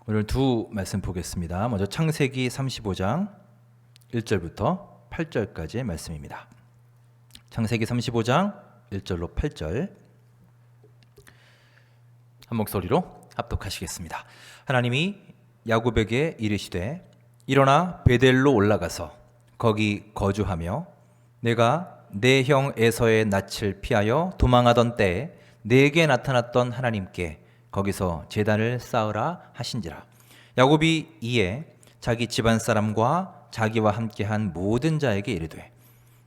오늘 두 말씀 보겠습니다. 먼저 창세기 35장 1절부터 8절까지의 말씀입니다. 창세기 35장 1절로 8절 한 목소리로 합독하시겠습니다. 하나님이 야곱에게 이르시되 일어나 베델로 올라가서 거기 거주하며 내가 내 형 에서의 낯을 피하여 도망하던 때에 내게 나타났던 하나님께 거기서 제단을 쌓으라 하신지라. 야곱이 이에 자기 집안 사람과 자기와 함께한 모든 자에게 이르되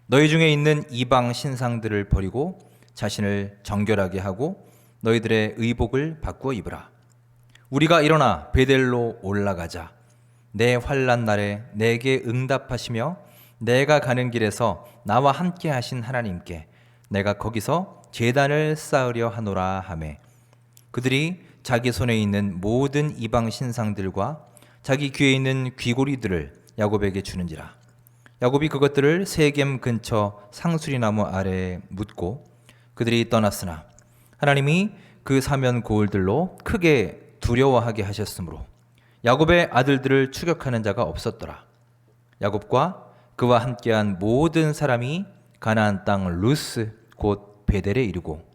너희 중에 있는 이방 신상들을 버리고 자신을 정결하게 하고 너희들의 의복을 바꾸어 입으라. 우리가 일어나 베델로 올라가자. 내 환난 날에 내게 응답하시며 내가 가는 길에서 나와 함께 하신 하나님께 내가 거기서 제단을 쌓으려 하노라 하매 그들이 자기 손에 있는 모든 이방 신상들과 자기 귀에 있는 귀고리들을 야곱에게 주는지라. 야곱이 그것들을 세겜 근처 상수리나무 아래에 묻고 그들이 떠났으나 하나님이 그 사면 고을들로 크게 두려워하게 하셨으므로 야곱의 아들들을 추격하는 자가 없었더라. 야곱과 그와 함께한 모든 사람이 가나안 땅 루스 곧 베델에 이르고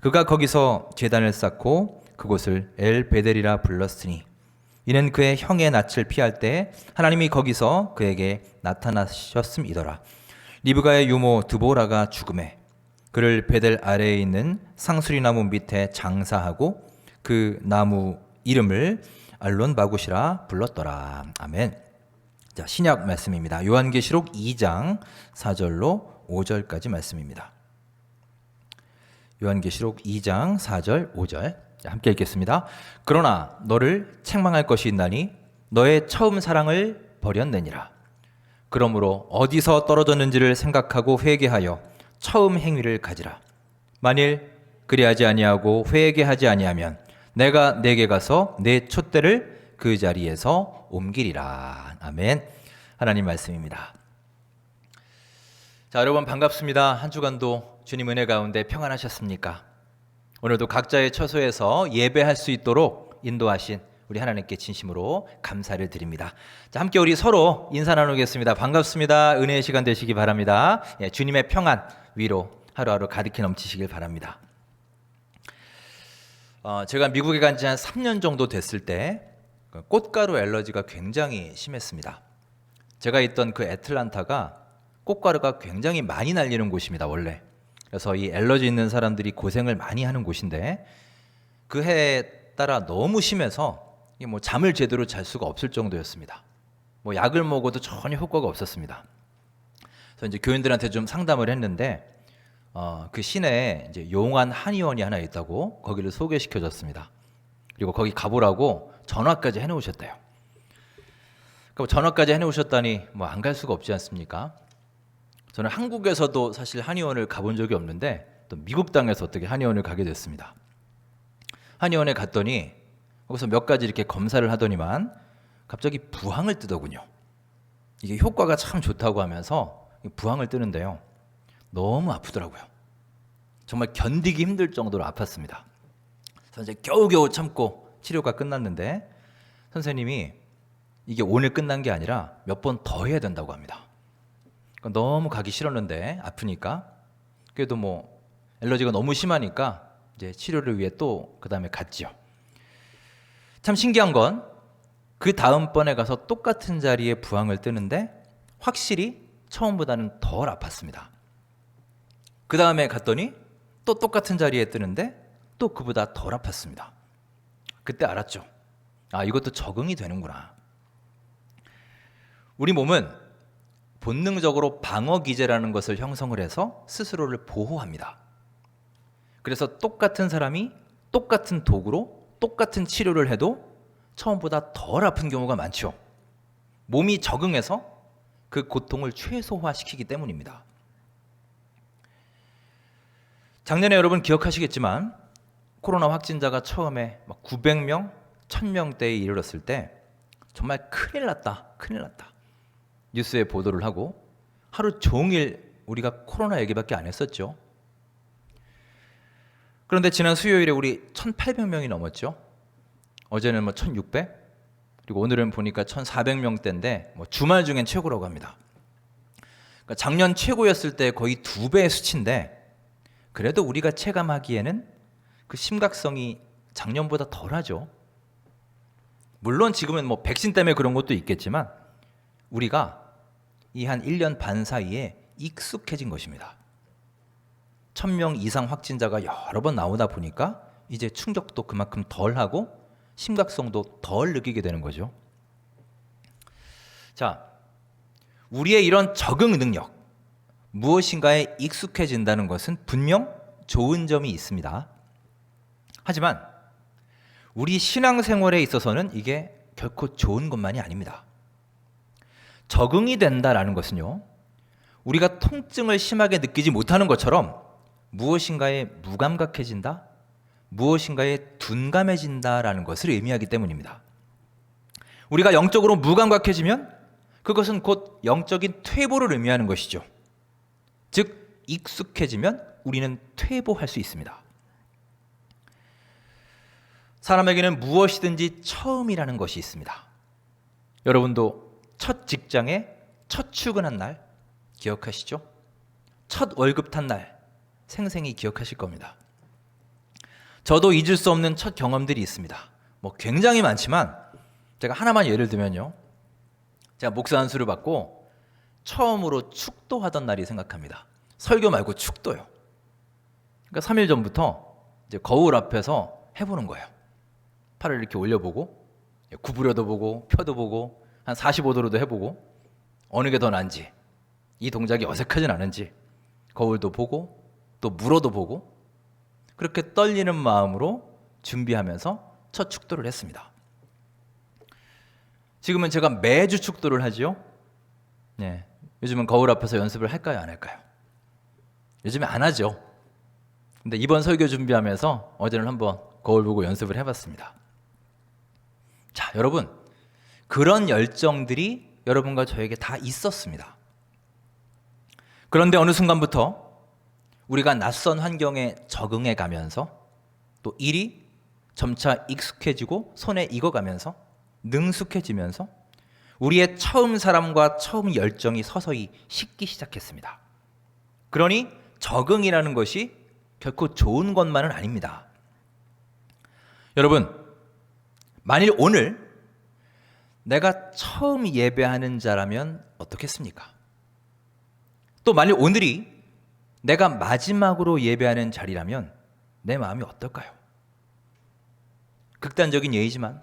그가 거기서 제단을 쌓고 그곳을 엘 베델이라 불렀으니 이는 그의 형의 낯을 피할 때 하나님이 거기서 그에게 나타나셨음이더라. 리브가의 유모 드보라가 죽음에 그를 베델 아래에 있는 상수리 나무 밑에 장사하고 그 나무 이름을 알론 바굿이라 불렀더라. 아멘. 자, 신약 말씀입니다. 요한계시록 2장 4절로 5절까지 말씀입니다. 요한계시록 2장 4절 5절 함께 읽겠습니다. 그러나 너를 책망할 것이 있나니 너의 처음 사랑을 버렸느니라. 그러므로 어디서 떨어졌는지를 생각하고 회개하여 처음 행위를 가지라. 만일 그리하지 아니하고 회개하지 아니하면 내가 내게 가서 내 촛대를 그 자리에서 옮기리라. 아멘. 하나님 말씀입니다. 자, 여러분 반갑습니다. 한 주간도 주님 은혜 가운데 평안하셨습니까? 오늘도 각자의 처소에서 예배할 수 있도록 인도하신 우리 하나님께 진심으로 감사를 드립니다. 자, 함께 우리 서로 인사 나누겠습니다. 반갑습니다. 은혜의 시간 되시기 바랍니다. 예, 주님의 평안, 위로 하루하루 가득히 넘치시길 바랍니다. 제가 미국에 간 지 한 3년 정도 됐을 때 꽃가루 알러지가 굉장히 심했습니다. 제가 있던 그 애틀란타가 꽃가루가 굉장히 많이 날리는 곳입니다, 원래. 그래서 이 알러지 있는 사람들이 고생을 많이 하는 곳인데 그 해에 따라 너무 심해서 뭐 잠을 제대로 잘 수가 없을 정도였습니다. 뭐 약을 먹어도 전혀 효과가 없었습니다. 그래서 이제 교인들한테 좀 상담을 했는데 그 시내에 이제 용안 한의원이 하나 있다고 거기를 소개시켜줬습니다. 그리고 거기 가보라고 전화까지 해놓으셨대요. 그럼 전화까지 해놓으셨다니 뭐 안 갈 수가 없지 않습니까? 저는 한국에서도 사실 한의원을 가본 적이 없는데 또 미국 땅에서 어떻게 한의원을 가게 됐습니다. 한의원에 갔더니 거기서 몇 가지 이렇게 검사를 하더니만 갑자기 부항을 뜨더군요. 이게 효과가 참 좋다고 하면서 부항을 뜨는데요. 너무 아프더라고요. 정말 견디기 힘들 정도로 아팠습니다. 그래서 이제 겨우겨우 참고 치료가 끝났는데 선생님이 이게 오늘 끝난 게 아니라 몇 번 더 해야 된다고 합니다. 너무 가기 싫었는데 아프니까 그래도 뭐 알러지가 너무 심하니까 이제 치료를 위해 또 그 다음에 갔지요. 참 신기한 건 그 다음번에 가서 똑같은 자리에 부항을 뜨는데 확실히 처음보다는 덜 아팠습니다. 그 다음에 갔더니 또 똑같은 자리에 뜨는데 또 그보다 덜 아팠습니다. 그때 알았죠. 아, 이것도 적응이 되는구나. 우리 몸은 본능적으로 방어 기제라는 것을 형성을 해서 스스로를 보호합니다. 그래서 똑같은 사람이 똑같은 도구로 똑같은 치료를 해도 처음보다 덜 아픈 경우가 많죠. 몸이 적응해서 그 고통을 최소화시키기 때문입니다. 작년에 여러분 기억하시겠지만 코로나 확진자가 처음에 900명, 1000명대에 이르렀을 때 정말 큰일 났다. 뉴스에 보도를 하고 하루 종일 우리가 코로나 얘기밖에 안 했었죠. 그런데 지난 수요일에 우리 1800명이 넘었죠. 어제는 1600, 그리고 오늘은 보니까 1,400명대인데 뭐 주말 중엔 최고라고 합니다. 그러니까 작년 최고였을 때 거의 2배의 수치인데 그래도 우리가 체감하기에는 그 심각성이 작년보다 덜하죠. 물론 지금은 뭐 백신 때문에 그런 것도 있겠지만 우리가 이 한 1년 반 사이에 익숙해진 것입니다. 1,000명 이상 확진자가 여러 번 나오다 보니까 이제 충격도 그만큼 덜하고 심각성도 덜 느끼게 되는 거죠. 자, 우리의 이런 적응 능력, 무엇인가에 익숙해진다는 것은 분명 좋은 점이 있습니다. 하지만 우리 신앙생활에 있어서는 이게 결코 좋은 것만이 아닙니다. 적응이 된다라는 것은요, 우리가 통증을 심하게 느끼지 못하는 것처럼 무엇인가에 무감각해진다, 무엇인가에 둔감해진다라는 것을 의미하기 때문입니다. 우리가 영적으로 무감각해지면 그것은 곧 영적인 퇴보를 의미하는 것이죠. 즉, 익숙해지면 우리는 퇴보할 수 있습니다. 사람에게는 무엇이든지 처음이라는 것이 있습니다. 여러분도 첫 직장에 첫 출근한 날 기억하시죠? 첫 월급 탄 날 생생히 기억하실 겁니다. 저도 잊을 수 없는 첫 경험들이 있습니다. 뭐 굉장히 많지만 제가 하나만 예를 들면요. 제가 목사 안수를 받고 처음으로 축도하던 날이 생각합니다. 설교 말고 축도요. 그러니까 3일 전부터 이제 거울 앞에서 해보는 거예요. 팔을 이렇게 올려보고 구부려도 보고 펴도 보고 한 45도로도 해보고 어느 게 더 나은지, 이 동작이 어색하진 않은지 거울도 보고 또 물어도 보고 그렇게 떨리는 마음으로 준비하면서 첫 축도를 했습니다. 지금은 제가 매주 축도를 하지요. 네, 요즘은 거울 앞에서 연습을 할까요, 안 할까요? 요즘에 안 하죠. 근데 이번 설교 준비하면서 어제는 한번 거울 보고 연습을 해봤습니다. 자, 여러분, 그런 열정들이 여러분과 저에게 다 있었습니다. 그런데 어느 순간부터 우리가 낯선 환경에 적응해 가면서 또 일이 점차 익숙해지고 손에 익어가면서 능숙해지면서 우리의 처음 사람과 처음 열정이 서서히 식기 시작했습니다. 그러니 적응이라는 것이 결코 좋은 것만은 아닙니다. 여러분, 만일 오늘 내가 처음 예배하는 자라면 어떻겠습니까? 또 만일 오늘이 내가 마지막으로 예배하는 자리라면 내 마음이 어떨까요? 극단적인 예이지만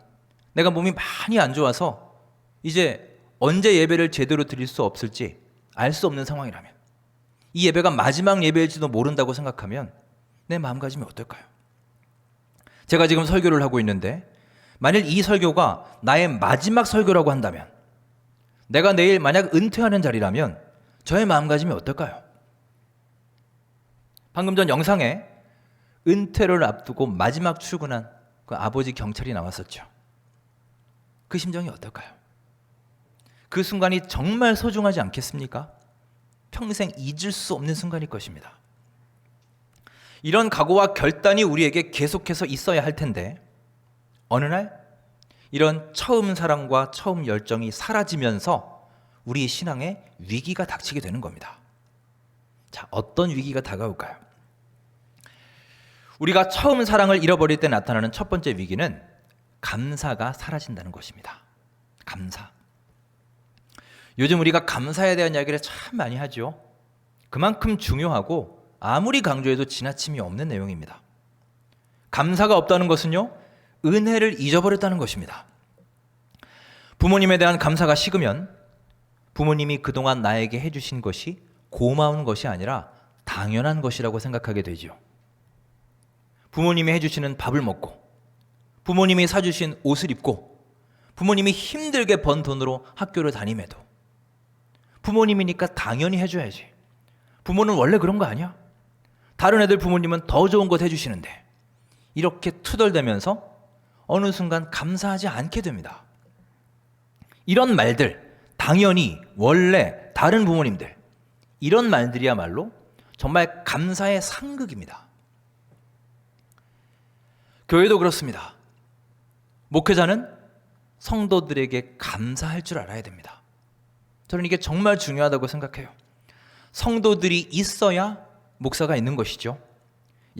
내가 몸이 많이 안 좋아서 이제 언제 예배를 제대로 드릴 수 없을지 알 수 없는 상황이라면, 이 예배가 마지막 예배일지도 모른다고 생각하면 내 마음가짐이 어떨까요? 제가 지금 설교를 하고 있는데 만일 이 설교가 나의 마지막 설교라고 한다면, 내가 내일 만약 은퇴하는 자리라면 저의 마음가짐이 어떨까요? 방금 전 영상에 은퇴를 앞두고 마지막 출근한 그 아버지 경찰이 나왔었죠. 그 심정이 어떨까요? 그 순간이 정말 소중하지 않겠습니까? 평생 잊을 수 없는 순간일 것입니다. 이런 각오와 결단이 우리에게 계속해서 있어야 할 텐데 어느 날 이런 처음 사랑과 처음 열정이 사라지면서 우리 신앙에 위기가 닥치게 되는 겁니다. 자, 어떤 위기가 다가올까요? 우리가 처음 사랑을 잃어버릴 때 나타나는 첫 번째 위기는 감사가 사라진다는 것입니다. 감사. 요즘 우리가 감사에 대한 이야기를 참 많이 하죠. 그만큼 중요하고 아무리 강조해도 지나침이 없는 내용입니다. 감사가 없다는 것은요, 은혜를 잊어버렸다는 것입니다. 부모님에 대한 감사가 식으면 부모님이 그동안 나에게 해주신 것이 고마운 것이 아니라 당연한 것이라고 생각하게 되죠. 부모님이 해주시는 밥을 먹고, 부모님이 사주신 옷을 입고, 부모님이 힘들게 번 돈으로 학교를 다님에도 부모님이니까 당연히 해줘야지. 부모는 원래 그런 거 아니야? 다른 애들 부모님은 더 좋은 것 해주시는데, 이렇게 투덜대면서 어느 순간 감사하지 않게 됩니다. 이런 말들, 당연히, 원래, 다른 부모님들, 이런 말들이야말로 정말 감사의 상극입니다. 교회도 그렇습니다. 목회자는 성도들에게 감사할 줄 알아야 됩니다. 저는 이게 정말 중요하다고 생각해요. 성도들이 있어야 목사가 있는 것이죠.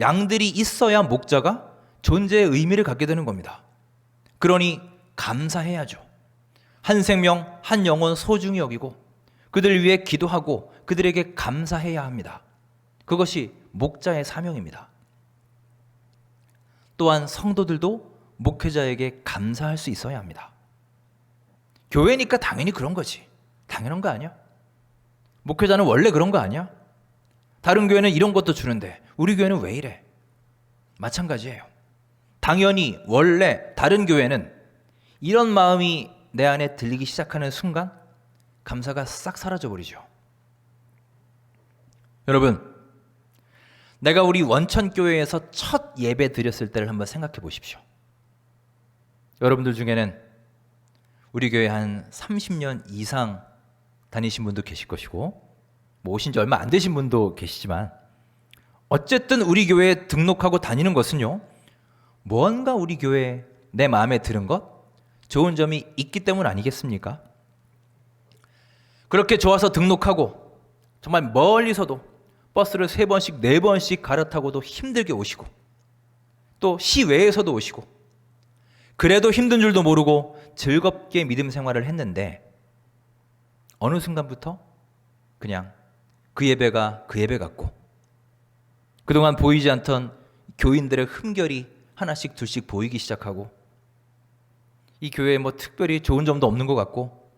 양들이 있어야 목자가 존재의 의미를 갖게 되는 겁니다. 그러니 감사해야죠. 한 생명, 한 영혼 소중히 여기고 그들을 위해 기도하고 그들에게 감사해야 합니다. 그것이 목자의 사명입니다. 또한 성도들도 목회자에게 감사할 수 있어야 합니다. 교회니까 당연히 그런 거지. 당연한 거 아니야? 목회자는 원래 그런 거 아니야? 다른 교회는 이런 것도 주는데 우리 교회는 왜 이래? 마찬가지예요. 당연히 원래 다른 교회는 이런 마음이 내 안에 들리기 시작하는 순간 감사가 싹 사라져버리죠. 여러분, 내가 우리 원천교회에서 첫 예배 드렸을 때를 한번 생각해 보십시오. 여러분들 중에는 우리 교회 한 30년 이상 다니신 분도 계실 것이고 뭐 오신 지 얼마 안 되신 분도 계시지만 어쨌든 우리 교회에 등록하고 다니는 것은요, 뭔가 우리 교회에 내 마음에 드는 것, 좋은 점이 있기 때문 아니겠습니까? 그렇게 좋아서 등록하고 정말 멀리서도 버스를 3번씩 4번씩 갈아타고도 힘들게 오시고 또 시외에서도 오시고 그래도 힘든 줄도 모르고 즐겁게 믿음 생활을 했는데 어느 순간부터 그냥 그 예배가 그 예배 같고 그동안 보이지 않던 교인들의 흠결이 하나씩 둘씩 보이기 시작하고 이 교회에 뭐 특별히 좋은 점도 없는 것 같고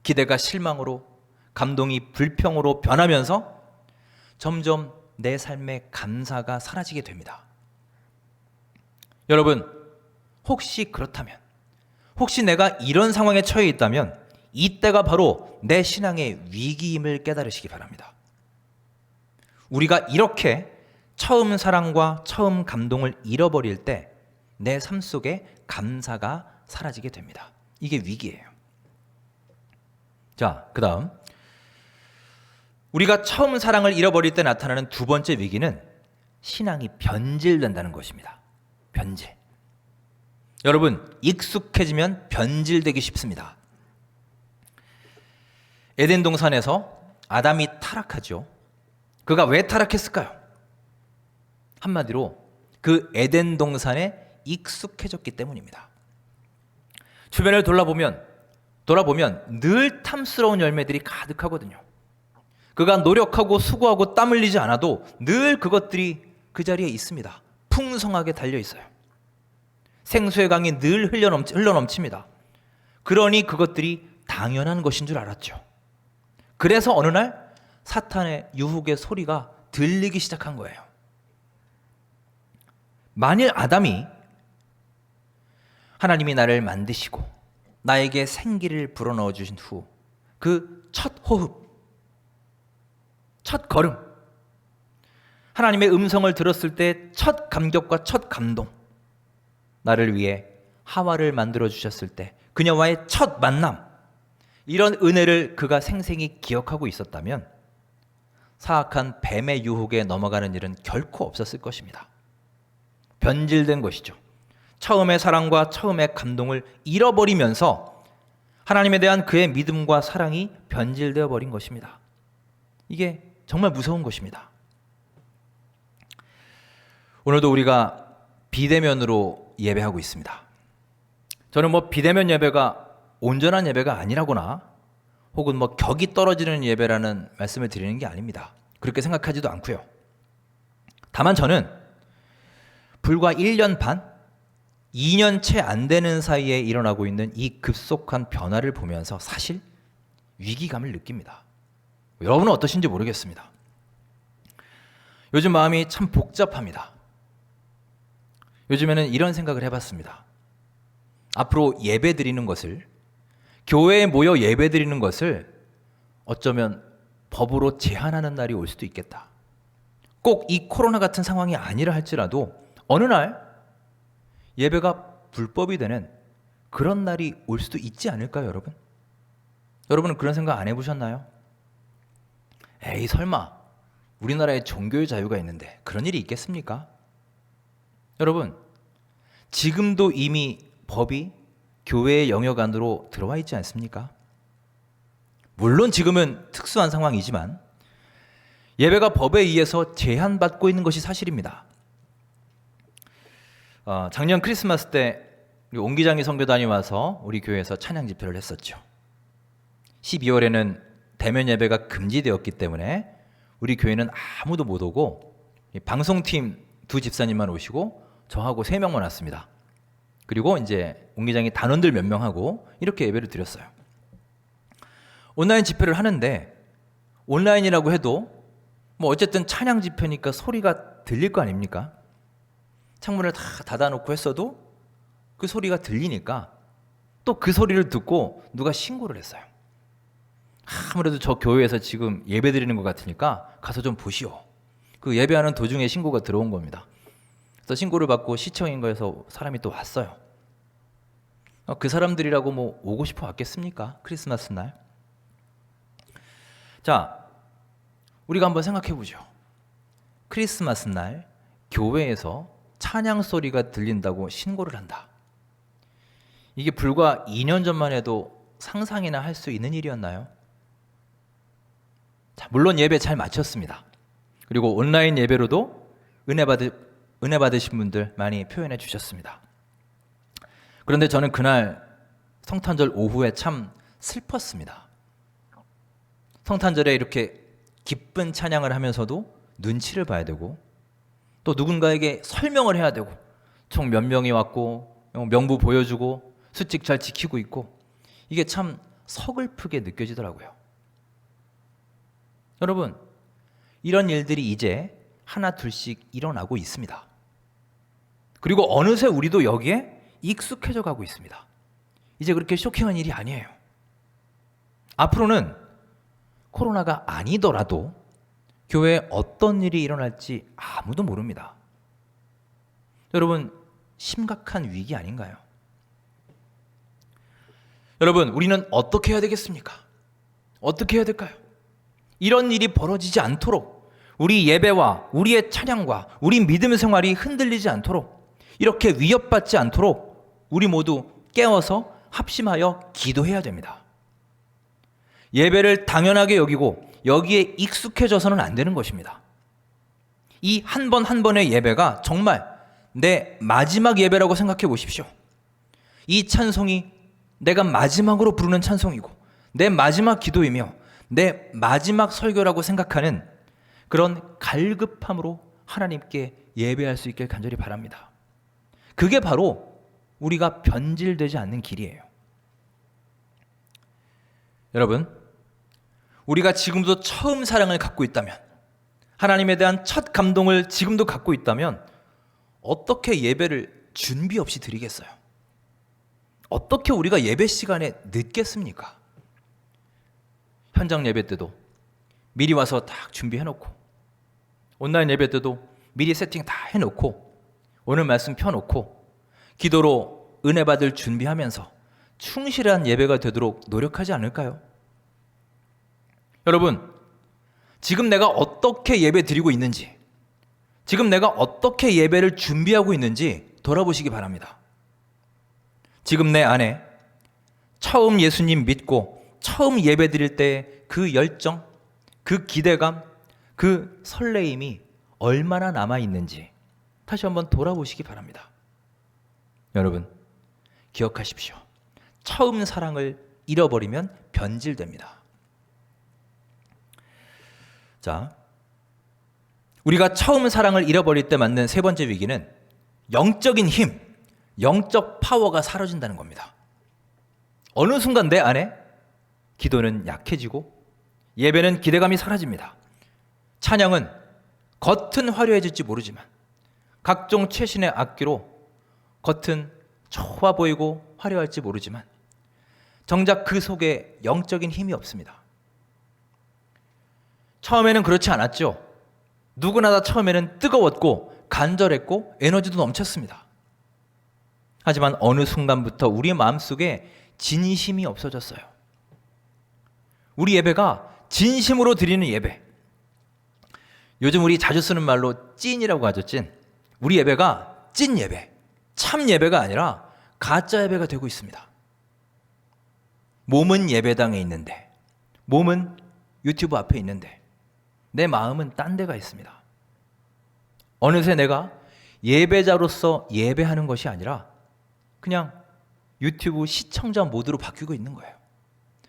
기대가 실망으로 감동이 불평으로 변하면서 점점 내 삶의 감사가 사라지게 됩니다. 여러분, 혹시 그렇다면, 혹시 내가 이런 상황에 처해 있다면 이때가 바로 내 신앙의 위기임을 깨달으시기 바랍니다. 우리가 이렇게 처음 사랑과 처음 감동을 잃어버릴 때 내 삶 속에 감사가 사라지게 됩니다. 이게 위기예요. 자, 그 다음 우리가 처음 사랑을 잃어버릴 때 나타나는 두 번째 위기는 신앙이 변질된다는 것입니다. 변질. 여러분, 익숙해지면 변질되기 쉽습니다. 에덴 동산에서 아담이 타락하죠. 그가 왜 타락했을까요? 한마디로 그 에덴 동산에 익숙해졌기 때문입니다. 주변을 돌아보면 늘 탐스러운 열매들이 가득하거든요. 그가 노력하고 수고하고 땀 흘리지 않아도 늘 그것들이 그 자리에 있습니다. 풍성하게 달려 있어요. 생수의 강이 늘 흘러넘칩니다. 그러니 그것들이 당연한 것인 줄 알았죠. 그래서 어느 날 사탄의 유혹의 소리가 들리기 시작한 거예요. 만일 아담이 하나님이 나를 만드시고 나에게 생기를 불어넣어 주신 후 그 첫 호흡, 첫 걸음, 하나님의 음성을 들었을 때 첫 감격과 첫 감동, 나를 위해 하와를 만들어 주셨을 때 그녀와의 첫 만남, 이런 은혜를 그가 생생히 기억하고 있었다면 사악한 뱀의 유혹에 넘어가는 일은 결코 없었을 것입니다. 변질된 것이죠. 처음의 사랑과 처음의 감동을 잃어버리면서 하나님에 대한 그의 믿음과 사랑이 변질되어 버린 것입니다. 이게 정말 무서운 것입니다. 오늘도 우리가 비대면으로 예배하고 있습니다. 저는 뭐 비대면 예배가 온전한 예배가 아니라거나 혹은 뭐 격이 떨어지는 예배라는 말씀을 드리는 게 아닙니다. 그렇게 생각하지도 않고요. 다만 저는 불과 1년 반, 2년 채 안 되는 사이에 일어나고 있는 이 급속한 변화를 보면서 사실 위기감을 느낍니다. 여러분은 어떠신지 모르겠습니다. 요즘 마음이 참 복잡합니다. 요즘에는 이런 생각을 해봤습니다. 앞으로 예배 드리는 것을, 교회에 모여 예배 드리는 것을 어쩌면 법으로 제한하는 날이 올 수도 있겠다. 꼭 이 코로나 같은 상황이 아니라 할지라도 어느 날 예배가 불법이 되는 그런 날이 올 수도 있지 않을까요, 여러분? 여러분은 그런 생각 안 해보셨나요? 에이, 설마 우리나라에 종교의 자유가 있는데 그런 일이 있겠습니까? 여러분, 지금도 이미 법이 교회의 영역 안으로 들어와 있지 않습니까? 물론 지금은 특수한 상황이지만 예배가 법에 의해서 제한받고 있는 것이 사실입니다. 작년 크리스마스 때 우리 옹기장이 선교단이 와서 우리 교회에서 찬양 집회를 했었죠. 12월에는 대면 예배가 금지되었기 때문에 우리 교회는 아무도 못 오고 방송팀 2 집사님만 오시고 저하고 3명만 왔습니다. 그리고 이제 옹기장이 단원들 몇 명하고 이렇게 예배를 드렸어요. 온라인 집회를 하는데 온라인이라고 해도 뭐 어쨌든 찬양 집회니까 소리가 들릴 거 아닙니까? 창문을 다 닫아놓고 했어도 그 소리가 들리니까 또 그 소리를 듣고 누가 신고를 했어요. 아무래도 저 교회에서 지금 예배 드리는 것 같으니까 가서 좀 보시오. 그 예배하는 도중에 신고가 들어온 겁니다. 그래서 신고를 받고 시청인가에서 사람이 또 왔어요. 그 사람들이라고 뭐 오고 싶어 왔겠습니까? 크리스마스 날. 자, 우리가 한번 생각해 보죠. 크리스마스 날 교회에서 찬양 소리가 들린다고 신고를 한다. 이게 불과 2년 전만 해도 상상이나 할 수 있는 일이었나요? 자, 물론 예배 잘 마쳤습니다. 그리고 온라인 예배로도 은혜 받으신 분들 많이 표현해 주셨습니다. 그런데 저는 그날 성탄절 오후에 참 슬펐습니다. 성탄절에 이렇게 기쁜 찬양을 하면서도 눈치를 봐야 되고 또 누군가에게 설명을 해야 되고 총 몇 명이 왔고 명부 보여주고 수칙 잘 지키고 있고 이게 참 서글프게 느껴지더라고요. 여러분, 이런 일들이 이제 하나 둘씩 일어나고 있습니다. 그리고 어느새 우리도 여기에 익숙해져 가고 있습니다. 이제 그렇게 쇼킹한 일이 아니에요. 앞으로는 코로나가 아니더라도 교회에 어떤 일이 일어날지 아무도 모릅니다. 여러분, 심각한 위기 아닌가요? 여러분, 우리는 어떻게 해야 되겠습니까? 어떻게 해야 될까요? 이런 일이 벌어지지 않도록 우리 예배와 우리의 찬양과 우리 믿음 생활이 흔들리지 않도록 이렇게 위협받지 않도록 우리 모두 깨어서 합심하여 기도해야 됩니다. 예배를 당연하게 여기고 여기에 익숙해져서는 안 되는 것입니다. 이 한 번 한 번의 예배가 정말 내 마지막 예배라고 생각해 보십시오. 이 찬송이 내가 마지막으로 부르는 찬송이고 내 마지막 기도이며 내 마지막 설교라고 생각하는 그런 갈급함으로 하나님께 예배할 수 있길 간절히 바랍니다. 그게 바로 우리가 변질되지 않는 길이에요. 여러분, 우리가 지금도 처음 사랑을 갖고 있다면, 하나님에 대한 첫 감동을 지금도 갖고 있다면 어떻게 예배를 준비 없이 드리겠어요? 어떻게 우리가 예배 시간에 늦겠습니까? 현장 예배 때도 미리 와서 딱 준비해놓고, 온라인 예배 때도 미리 세팅 다 해놓고, 오늘 말씀 펴놓고 기도로 은혜 받을 준비하면서 충실한 예배가 되도록 노력하지 않을까요? 여러분, 지금 내가 어떻게 예배 드리고 있는지, 지금 내가 어떻게 예배를 준비하고 있는지 돌아보시기 바랍니다. 지금 내 안에 처음 예수님 믿고 처음 예배 드릴 때 그 열정, 그 기대감, 그 설레임이 얼마나 남아있는지 다시 한번 돌아보시기 바랍니다. 여러분, 기억하십시오. 처음 사랑을 잃어버리면 변질됩니다. 자, 우리가 처음 사랑을 잃어버릴 때 맞는 세 번째 위기는 영적인 힘, 영적 파워가 사라진다는 겁니다. 어느 순간 내 안에 기도는 약해지고 예배는 기대감이 사라집니다. 찬양은 겉은 화려해질지 모르지만 각종 최신의 악기로 겉은 좋아 보이고 화려할지 모르지만 정작 그 속에 영적인 힘이 없습니다. 처음에는 그렇지 않았죠. 누구나 다 처음에는 뜨거웠고 간절했고 에너지도 넘쳤습니다. 하지만 어느 순간부터 우리의 마음속에 진심이 없어졌어요. 우리 예배가 진심으로 드리는 예배, 요즘 우리 자주 쓰는 말로 찐이라고 하죠. 찐. 우리 예배가 찐 예배, 참 예배가 아니라 가짜 예배가 되고 있습니다. 몸은 예배당에 있는데, 몸은 유튜브 앞에 있는데 내 마음은 딴 데가 있습니다. 어느새 내가 예배자로서 예배하는 것이 아니라 그냥 유튜브 시청자 모드로 바뀌고 있는 거예요.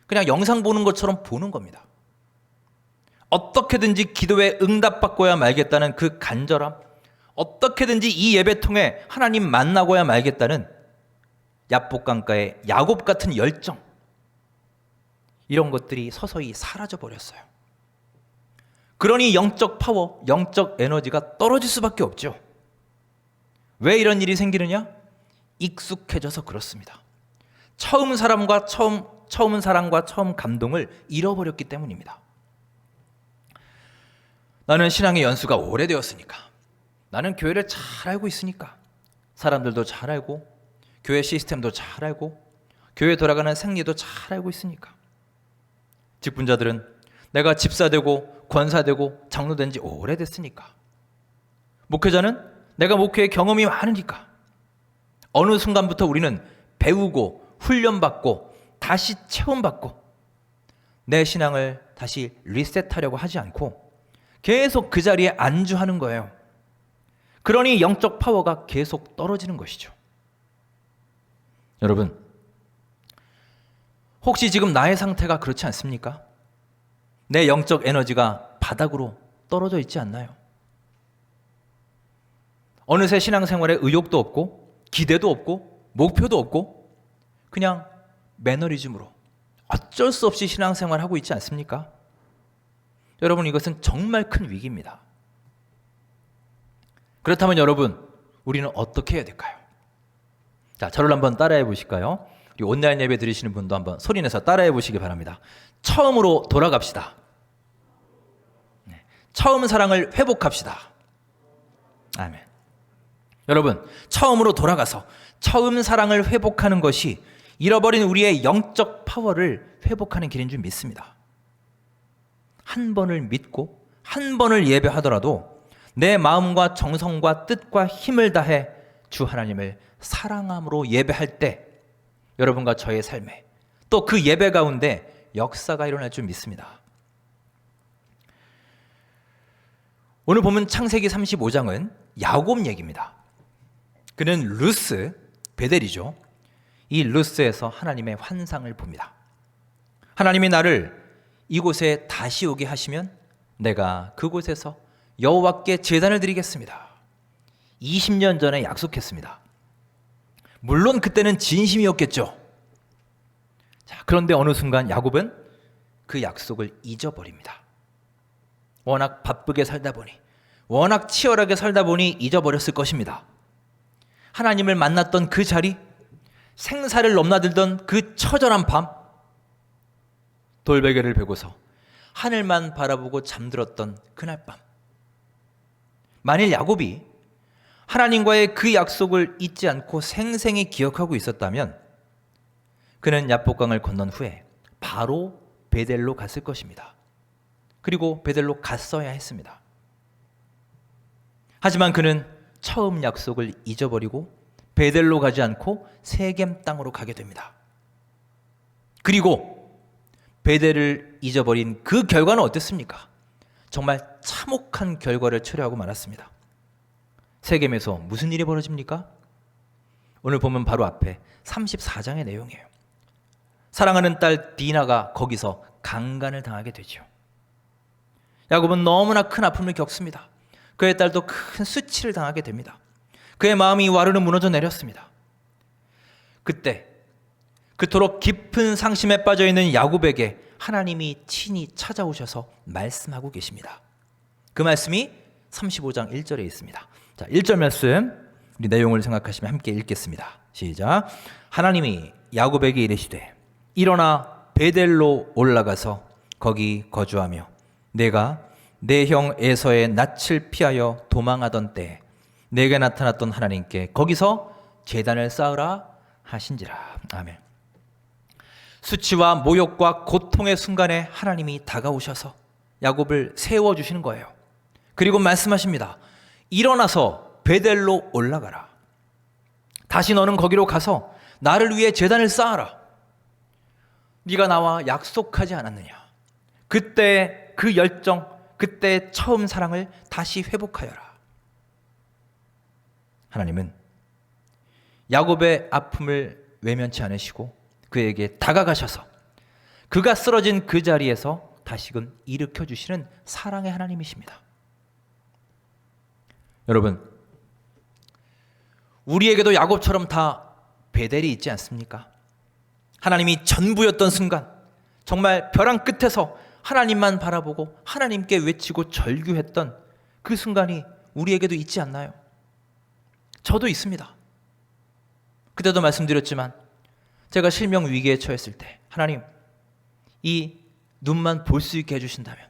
그냥 영상 보는 것처럼 보는 겁니다. 어떻게든지 기도에 응답받고야 말겠다는 그 간절함, 어떻게든지 이 예배 통해 하나님 만나고야 말겠다는 야복강가의 야곱 같은 열정, 이런 것들이 서서히 사라져 버렸어요. 그러니 영적 파워, 영적 에너지가 떨어질 수밖에 없죠. 왜 이런 일이 생기느냐? 익숙해져서 그렇습니다. 처음 사랑과 처음 감동을 잃어버렸기 때문입니다. 나는 신앙의 연수가 오래되었으니까, 나는 교회를 잘 알고 있으니까, 사람들도 잘 알고, 교회 시스템도 잘 알고, 교회 돌아가는 생리도 잘 알고 있으니까. 직분자들은 내가 집사되고 권사되고 장로된 지 오래됐으니까, 목회자는 내가 목회의 경험이 많으니까, 어느 순간부터 우리는 배우고 훈련받고 다시 체험받고 내 신앙을 다시 리셋하려고 하지 않고 계속 그 자리에 안주하는 거예요. 그러니 영적 파워가 계속 떨어지는 것이죠. 여러분, 혹시 지금 나의 상태가 그렇지 않습니까? 내 영적 에너지가 바닥으로 떨어져 있지 않나요? 어느새 신앙생활에 의욕도 없고 기대도 없고 목표도 없고 그냥 매너리즘으로 어쩔 수 없이 신앙생활하고 있지 않습니까? 여러분, 이것은 정말 큰 위기입니다. 그렇다면 여러분, 우리는 어떻게 해야 될까요? 자, 저를 한번 따라해 보실까요? 우리 온라인 예배 드리시는 분도 한번 소리내서 따라해 보시기 바랍니다. 처음으로 돌아갑시다. 처음 사랑을 회복합시다. 아멘. 여러분, 처음으로 돌아가서 처음 사랑을 회복하는 것이 잃어버린 우리의 영적 파워를 회복하는 길인 줄 믿습니다. 한 번을 믿고 한 번을 예배하더라도 내 마음과 정성과 뜻과 힘을 다해 주 하나님을 사랑함으로 예배할 때 여러분과 저의 삶에 또 그 예배 가운데 역사가 일어날 줄 믿습니다. 오늘 보면 창세기 35장은 야곱 얘기입니다. 그는 루스, 베델이죠. 이 루스에서 하나님의 환상을 봅니다. 하나님이 나를 이곳에 다시 오게 하시면 내가 그곳에서 여호와께 제단을 드리겠습니다. 20년 전에 약속했습니다. 물론 그때는 진심이었겠죠. 자, 그런데 어느 순간 야곱은 그 약속을 잊어버립니다. 워낙 바쁘게 살다 보니, 워낙 치열하게 살다 보니 잊어버렸을 것입니다. 하나님을 만났던 그 자리, 생사를 넘나들던 그 처절한 밤, 돌베개를 베고서 하늘만 바라보고 잠들었던 그날 밤, 만일 야곱이 하나님과의 그 약속을 잊지 않고 생생히 기억하고 있었다면 그는 야복강을 건넌 후에 바로 베델로 갔을 것입니다. 그리고 베델로 갔어야 했습니다. 하지만 그는 처음 약속을 잊어버리고 베델로 가지 않고 세겜 땅으로 가게 됩니다. 그리고 베델을 잊어버린 그 결과는 어땠습니까? 정말 참혹한 결과를 초래하고 말았습니다. 세겜에서 무슨 일이 벌어집니까? 오늘 보면 바로 앞에 34장의 내용이에요. 사랑하는 딸 디나가 거기서 강간을 당하게 되죠. 야곱은 너무나 큰 아픔을 겪습니다. 그의 딸도 큰 수치를 당하게 됩니다. 그의 마음이 와르르 무너져 내렸습니다. 그때 그토록 깊은 상심에 빠져있는 야곱에게 하나님이 친히 찾아오셔서 말씀하고 계십니다. 그 말씀이 35장 1절에 있습니다. 자, 1절 말씀 우리 내용을 생각하시면 함께 읽겠습니다. 시작. 하나님이 야곱에게 이르시되 일어나 베델로 올라가서 거기 거주하며 내가 내 형 에서의 낯을 피하여 도망하던 때에 내게 나타났던 하나님께 거기서 제단을 쌓으라 하신지라. 아멘. 수치와 모욕과 고통의 순간에 하나님이 다가오셔서 야곱을 세워주시는 거예요. 그리고 말씀하십니다. 일어나서 베델로 올라가라. 다시 너는 거기로 가서 나를 위해 제단을 쌓아라. 네가 나와 약속하지 않았느냐? 그때 그 열정, 그때 처음 사랑을 다시 회복하여라. 하나님은 야곱의 아픔을 외면치 않으시고 그에게 다가가셔서 그가 쓰러진 그 자리에서 다시금 일으켜 주시는 사랑의 하나님이십니다. 여러분, 우리에게도 야곱처럼 다 베델이 있지 않습니까? 하나님이 전부였던 순간, 정말 벼랑 끝에서 하나님만 바라보고 하나님께 외치고 절규했던 그 순간이 우리에게도 있지 않나요? 저도 있습니다. 그때도 말씀드렸지만 제가 실명 위기에 처했을 때 하나님, 이 눈만 볼 수 있게 해주신다면,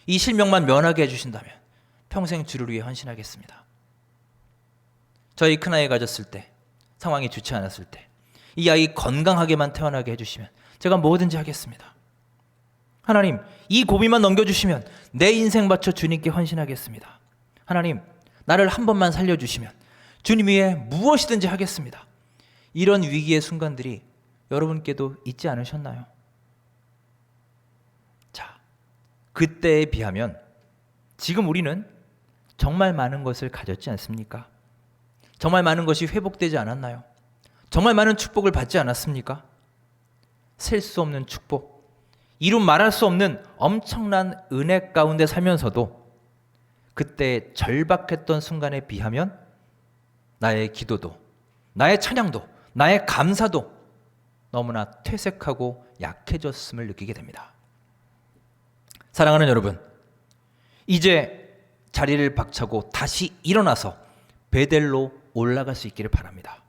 이 실명만 면하게 해주신다면 평생 주를 위해 헌신하겠습니다. 저희 큰아이 가졌을 때, 상황이 좋지 않았을 때, 이 아이 건강하게만 태어나게 해주시면 제가 뭐든지 하겠습니다. 하나님, 이 고비만 넘겨주시면 내 인생 바쳐 주님께 헌신하겠습니다. 하나님, 나를 한 번만 살려주시면 주님 위해 무엇이든지 하겠습니다. 이런 위기의 순간들이 여러분께도 있지 않으셨나요? 자, 그때에 비하면 지금 우리는 정말 많은 것을 가졌지 않습니까? 정말 많은 것이 회복되지 않았나요? 정말 많은 축복을 받지 않았습니까? 셀 수 없는 축복, 이루 말할 수 없는 엄청난 은혜 가운데 살면서도 그때 절박했던 순간에 비하면 나의 기도도, 나의 찬양도, 나의 감사도 너무나 퇴색하고 약해졌음을 느끼게 됩니다. 사랑하는 여러분, 이제 자리를 박차고 다시 일어나서 베델로 올라갈 수 있기를 바랍니다.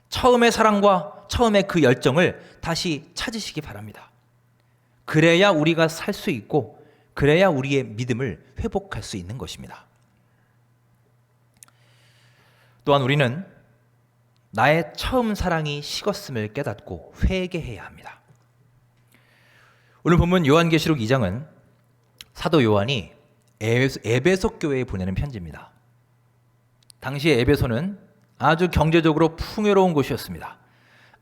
처음의 사랑과 처음의 그 열정을 다시 찾으시기 바랍니다. 그래야 우리가 살 수 있고, 그래야 우리의 믿음을 회복할 수 있는 것입니다. 또한 우리는 나의 처음 사랑이 식었음을 깨닫고 회개해야 합니다. 오늘 본문 요한계시록 2장은 사도 요한이 에베소 교회에 보내는 편지입니다. 당시 에베소는 아주 경제적으로 풍요로운 곳이었습니다.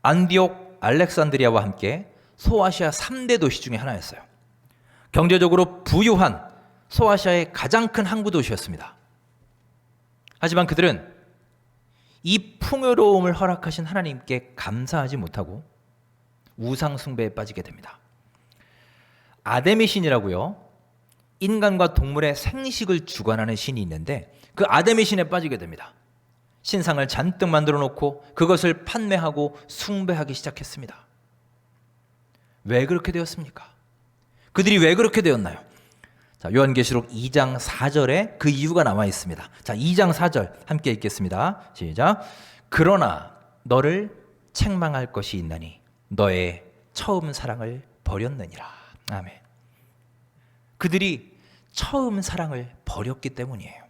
안디옥, 알렉산드리아와 함께 소아시아 3대 도시 중에 하나였어요. 경제적으로 부유한 소아시아의 가장 큰 항구 도시였습니다. 하지만 그들은 이 풍요로움을 허락하신 하나님께 감사하지 못하고 우상 숭배에 빠지게 됩니다. 아데미 신이라고요, 인간과 동물의 생식을 주관하는 신이 있는데 그 아데미 신에 빠지게 됩니다. 신상을 잔뜩 만들어 놓고 그것을 판매하고 숭배하기 시작했습니다. 왜 그렇게 되었습니까? 그들이 왜 그렇게 되었나요? 자, 요한계시록 2장 4절에 그 이유가 남아 있습니다. 자, 2장 4절 함께 읽겠습니다. 시작. 그러나 너를 책망할 것이 있나니 너의 처음 사랑을 버렸느니라. 아멘. 그들이 처음 사랑을 버렸기 때문이에요.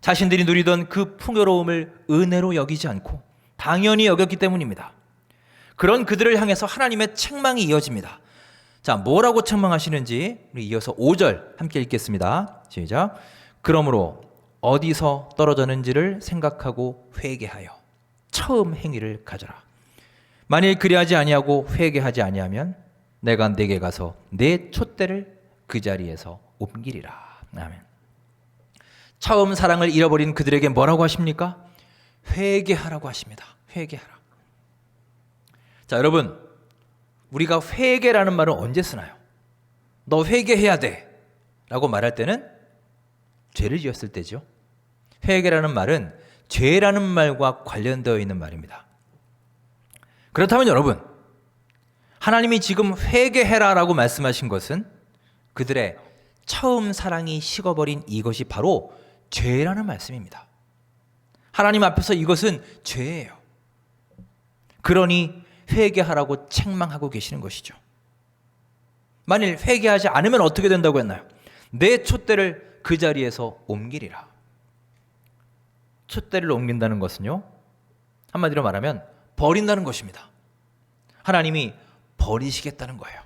자신들이 누리던 그 풍요로움을 은혜로 여기지 않고 당연히 여겼기 때문입니다. 그런 그들을 향해서 하나님의 책망이 이어집니다. 자, 뭐라고 책망하시는지 우리 이어서 5절 함께 읽겠습니다. 시작. 그러므로 어디서 떨어졌는지를 생각하고 회개하여 처음 행위를 가져라. 만일 그리하지 아니하고 회개하지 아니하면 내가 네게 가서 내 촛대를 그 자리에서 옮기리라. 아멘. 처음 사랑을 잃어버린 그들에게 뭐라고 하십니까? 회개하라고 하십니다. 회개하라. 자, 여러분, 우리가 회개라는 말을 언제 쓰나요? 너 회개해야 돼 라고 말할 때는 죄를 지었을 때죠. 회개라는 말은 죄라는 말과 관련되어 있는 말입니다. 그렇다면 여러분, 하나님이 지금 회개해라 라고 말씀하신 것은 그들의 처음 사랑이 식어버린 이것이 바로 죄라는 말씀입니다. 하나님 앞에서 이것은 죄예요. 그러니 회개하라고 책망하고 계시는 것이죠. 만일 회개하지 않으면 어떻게 된다고 했나요? 내 촛대를 그 자리에서 옮기리라. 촛대를 옮긴다는 것은요, 한마디로 말하면 버린다는 것입니다. 하나님이 버리시겠다는 거예요.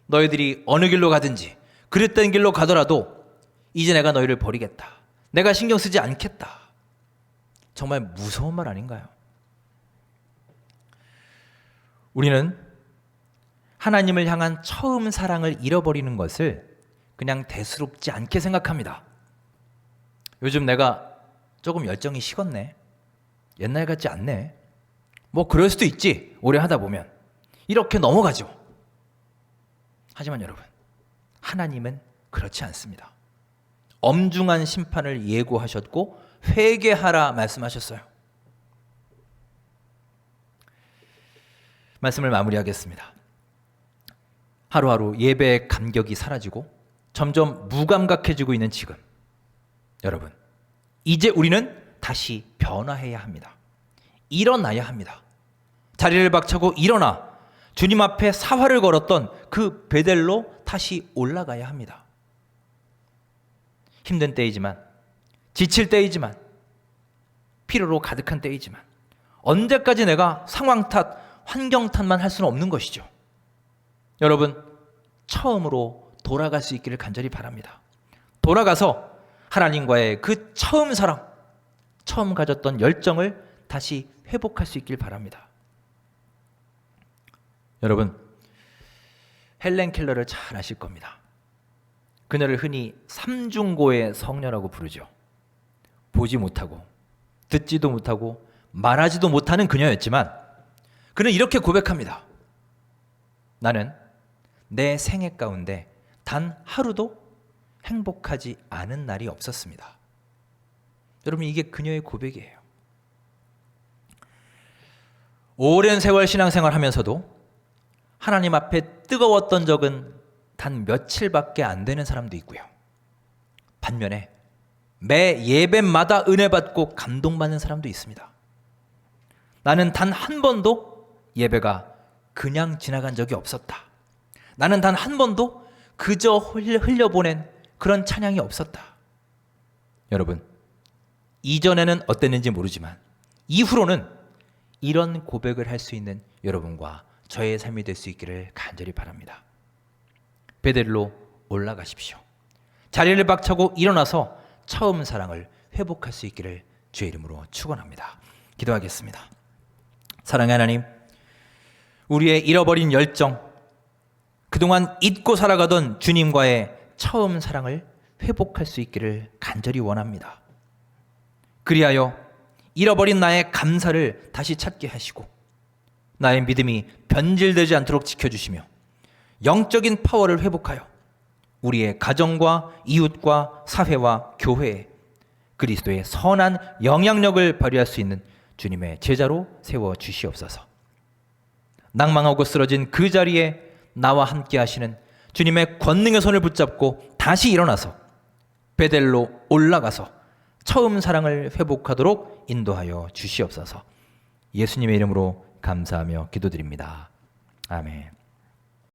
너희들이 어느 길로 가든지 그릇된 길로 가더라도 이제 내가 너희를 버리겠다. 내가 신경 쓰지 않겠다. 정말 무서운 말 아닌가요? 우리는 하나님을 향한 처음 사랑을 잃어버리는 것을 그냥 대수롭지 않게 생각합니다. 요즘 내가 조금 열정이 식었네. 옛날 같지 않네. 뭐 그럴 수도 있지. 오래 하다 보면. 이렇게 넘어가죠. 하지만 여러분, 하나님은 그렇지 않습니다. 엄중한 심판을 예고하셨고 회개하라 말씀하셨어요. 말씀을 마무리하겠습니다. 하루하루 예배의 감격이 사라지고 점점 무감각해지고 있는 지금, 여러분, 이제 우리는 다시 변화해야 합니다. 일어나야 합니다. 자리를 박차고 일어나 주님 앞에 사활을 걸었던 그 베델로 다시 올라가야 합니다. 힘든 때이지만, 지칠 때이지만, 피로로 가득한 때이지만, 언제까지 내가 상황 탓, 환경 탓만 할 수는 없는 것이죠. 여러분, 처음으로 돌아갈 수 있기를 간절히 바랍니다. 돌아가서 하나님과의 그 처음 사랑, 처음 가졌던 열정을 다시 회복할 수 있길 바랍니다. 여러분, 헬렌 켈러를 잘 아실 겁니다. 그녀를 흔히 삼중고의 성녀라고 부르죠. 보지 못하고 듣지도 못하고 말하지도 못하는 그녀였지만 그는 이렇게 고백합니다. 나는 내 생애 가운데 단 하루도 행복하지 않은 날이 없었습니다. 여러분, 이게 그녀의 고백이에요. 오랜 세월 신앙생활 하면서도 하나님 앞에 뜨거웠던 적은 단 며칠밖에 안 되는 사람도 있고요. 반면에 매 예배마다 은혜 받고 감동받는 사람도 있습니다. 나는 단 한 번도 예배가 그냥 지나간 적이 없었다. 나는 단 한 번도 그저 흘려보낸 그런 찬양이 없었다. 여러분, 이전에는 어땠는지 모르지만 이후로는 이런 고백을 할 수 있는 여러분과 저의 삶이 될 수 있기를 간절히 바랍니다. 베델로 올라가십시오. 자리를 박차고 일어나서 처음 사랑을 회복할 수 있기를 주의 이름으로 축원합니다. 기도하겠습니다. 사랑의 하나님, 우리의 잃어버린 열정, 그동안 잊고 살아가던 주님과의 처음 사랑을 회복할 수 있기를 간절히 원합니다. 그리하여 잃어버린 나의 감사를 다시 찾게 하시고 나의 믿음이 변질되지 않도록 지켜주시며 영적인 파워를 회복하여 우리의 가정과 이웃과 사회와 교회에 그리스도의 선한 영향력을 발휘할 수 있는 주님의 제자로 세워주시옵소서. 낭망하고 쓰러진 그 자리에 나와 함께 하시는 주님의 권능의 손을 붙잡고 다시 일어나서 베델로 올라가서 처음 사랑을 회복하도록 인도하여 주시옵소서. 예수님의 이름으로 감사하며 기도드립니다. 아멘.